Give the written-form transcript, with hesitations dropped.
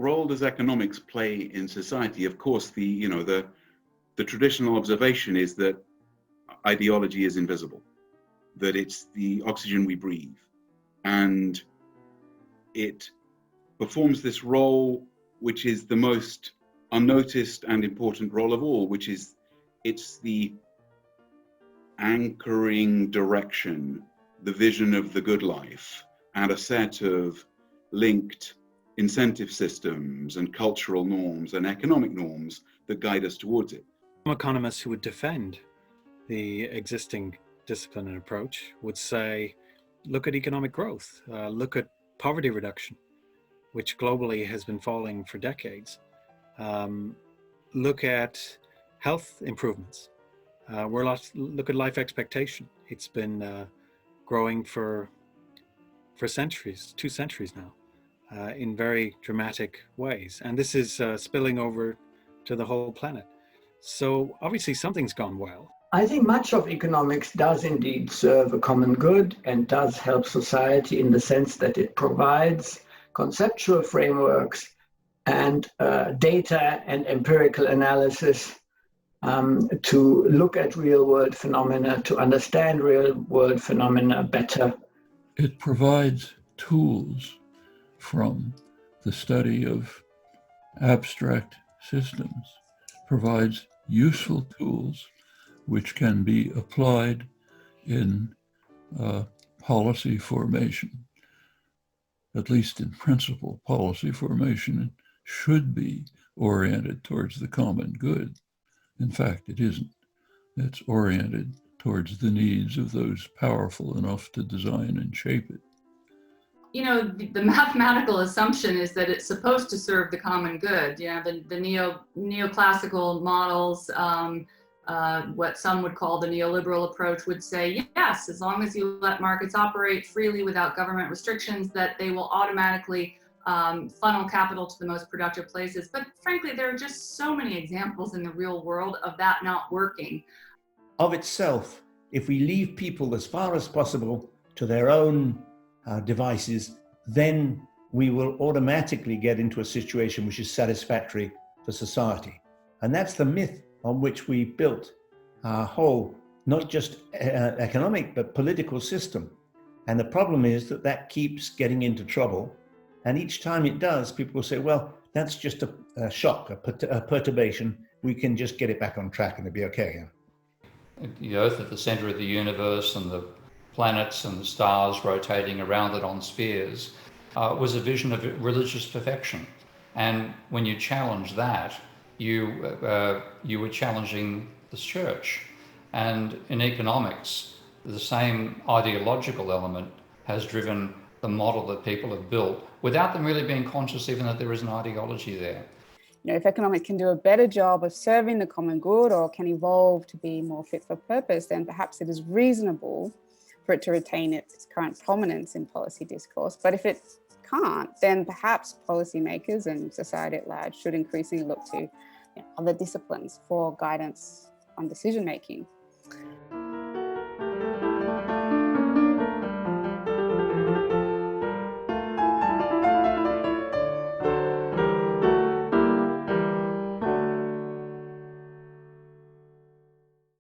role does economics play in society? Of course, the traditional observation is that ideology is invisible, that it's the oxygen we breathe, and it performs this role which is the most unnoticed and important role of all, which is it's the anchoring direction, the vision of the good life, and a set of linked incentive systems and cultural norms and economic norms that guide us towards it. Economists who would defend the existing discipline and approach would say, look at economic growth, look at poverty reduction, which globally has been falling for decades. Look at health improvements. Look at life expectation. It's been growing for centuries, 2 centuries now, in very dramatic ways. And this is spilling over to the whole planet. So obviously something's gone well. I think much of economics does indeed serve a common good and does help society in the sense that it provides conceptual frameworks and data and empirical analysis to look at real world phenomena, to understand real world phenomena better. It provides tools from the study of abstract systems, provides useful tools which can be applied in policy formation. At least in principle, policy formation should be oriented towards the common good. In fact, it isn't. It's oriented towards the needs of those powerful enough to design and shape it. You know, the mathematical assumption is that it's supposed to serve the common good. You know, the neoclassical models, what some would call the neoliberal approach would say, yes, as long as you let markets operate freely without government restrictions, that they will automatically funnel capital to the most productive places. But frankly, there are just so many examples in the real world of that not working. Of itself, if we leave people as far as possible to their own devices, then we will automatically get into a situation which is satisfactory for society. And that's the myth on which we built our whole, not just economic, but political system. And the problem is that that keeps getting into trouble. And each time it does, people will say, well, that's just a shock, a perturbation. We can just get it back on track and it'll be okay. The Earth at the center of the universe and the planets and the stars rotating around it on spheres was a vision of religious perfection. And when you challenge that, you were challenging the church. And in economics, the same ideological element has driven the model that people have built without them really being conscious even that there is an ideology there. You know, if economics can do a better job of serving the common good or can evolve to be more fit for purpose, then perhaps it is reasonable for it to retain its current prominence in policy discourse. But if it can't, then perhaps policymakers and society at large should increasingly look to other disciplines for guidance on decision making.